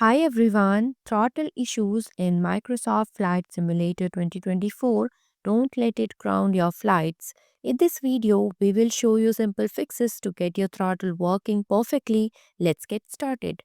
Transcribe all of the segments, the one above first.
Hi everyone, throttle issues in Microsoft Flight Simulator 2024. Don't let it ground your flights. In this video, we will show you simple fixes to get your throttle working perfectly. Let's get started.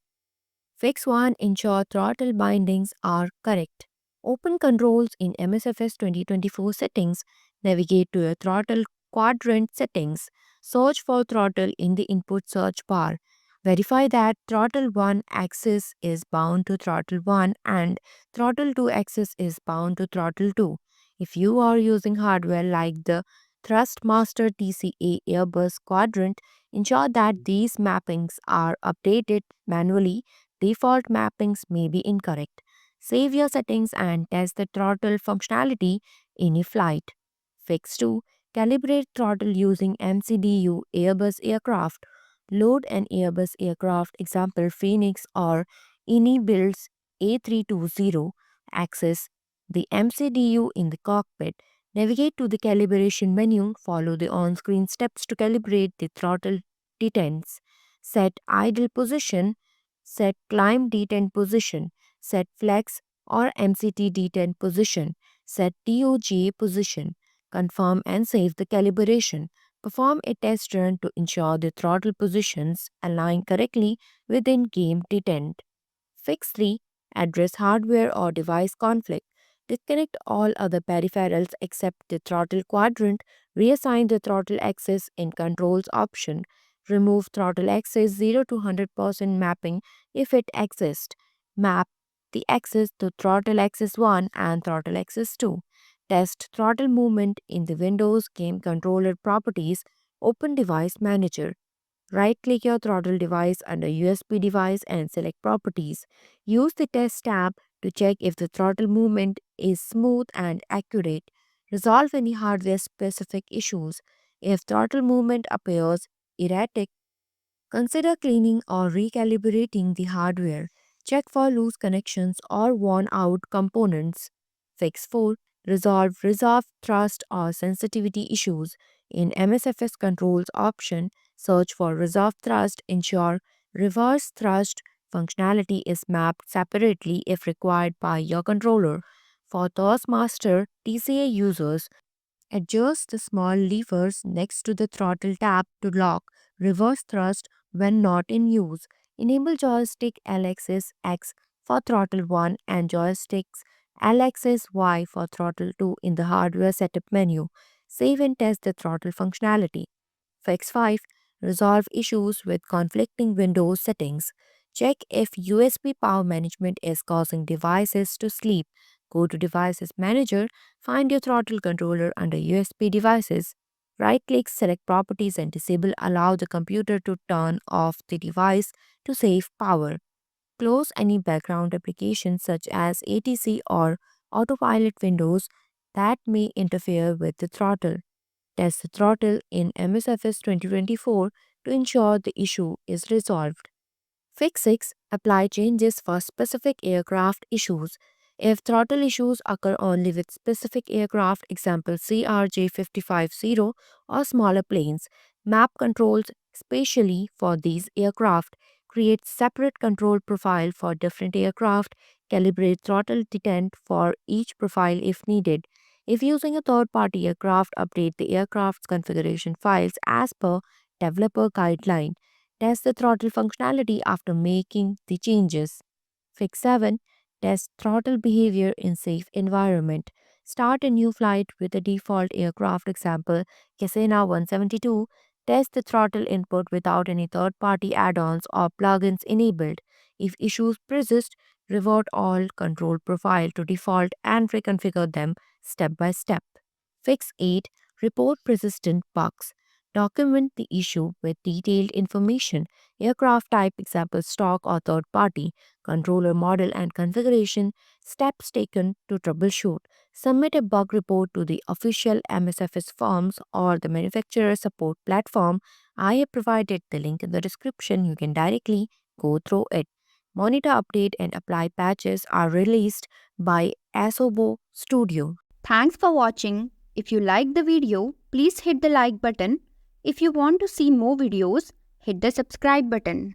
Fix 1. Ensure throttle bindings are correct. Open controls in MSFS 2024 settings. Navigate to your throttle quadrant settings. Search for throttle in the input search bar. Verify that throttle 1 axis is bound to throttle 1 and throttle 2 axis is bound to throttle 2. If you are using hardware like the Thrustmaster TCA Airbus quadrant, ensure that these mappings are updated manually. Default mappings may be incorrect. Save your settings and test the throttle functionality in a flight. Fix 2. Calibrate throttle using MCDU Airbus aircraft. Load an Airbus aircraft, example Phoenix or INI builds A320. Access the MCDU in the cockpit. Navigate to the calibration menu. Follow the on-screen steps to calibrate the throttle detents. Set idle position. Set climb detent position. Set flex or MCT detent position. Set TOGA position. Confirm and save the calibration. Perform a test run to ensure the throttle positions align correctly within game detent. Fix 3. Address hardware or device conflict. Disconnect all other peripherals except the throttle quadrant. Reassign the throttle axis in controls option. Remove throttle axis 0 to 100% mapping if it exists. Map the axis to throttle axis 1 and throttle axis 2. Test throttle movement in the Windows Game Controller Properties. Open Device Manager. Right-click your throttle device under USB device and select Properties. Use the Test tab to check if the throttle movement is smooth and accurate. Resolve any hardware-specific issues. If throttle movement appears erratic, consider cleaning or recalibrating the hardware. Check for loose connections or worn-out components. Fix 4. Resolve thrust or sensitivity issues. In MSFS controls option, search for resolve thrust. Ensure reverse thrust functionality is mapped separately if required by your controller. For Thrustmaster TCA users, adjust the small levers next to the throttle tab to lock reverse thrust when not in use. Enable joystick L-axis X for throttle 1 and joysticks L-axis Y for throttle 2 in the hardware setup menu. Save and test the throttle functionality. Fix 5. Resolve issues with conflicting Windows settings. Check if USB power management is causing devices to sleep. Go to Devices Manager, find your throttle controller under USB devices. Right-click, select Properties and disable Allow the computer to turn off the device to save power. Close any background applications such as ATC or autopilot windows that may interfere with the throttle. Test the throttle in MSFS 2024 to ensure the issue is resolved. Fix 6. Apply changes for specific aircraft issues. If throttle issues occur only with specific aircraft, example CRJ550 or smaller planes, map controls specially for these aircraft. Create separate control profile for different aircraft. Calibrate throttle detent for each profile if needed. If using a third-party aircraft, update the aircraft's configuration files as per developer guideline. Test the throttle functionality after making the changes. Fix 7. Test throttle behavior in safe environment. Start a new flight with a default aircraft, example Cessna 172. Test the throttle input without any third-party add-ons or plugins enabled. If issues persist, revert all control profile to default and reconfigure them step by step. Fix 8. Report persistent bugs. Document the issue with detailed information, aircraft type, example stock or third party, controller model and configuration, steps taken to troubleshoot. Submit a bug report to the official MSFS forms or the manufacturer support platform. I have provided the link in the description. You can directly go through it. Monitor, update, and apply patches are released by Asobo Studio. Thanks for watching. If you liked the video, please hit the like button. If you want to see more videos, hit the subscribe button.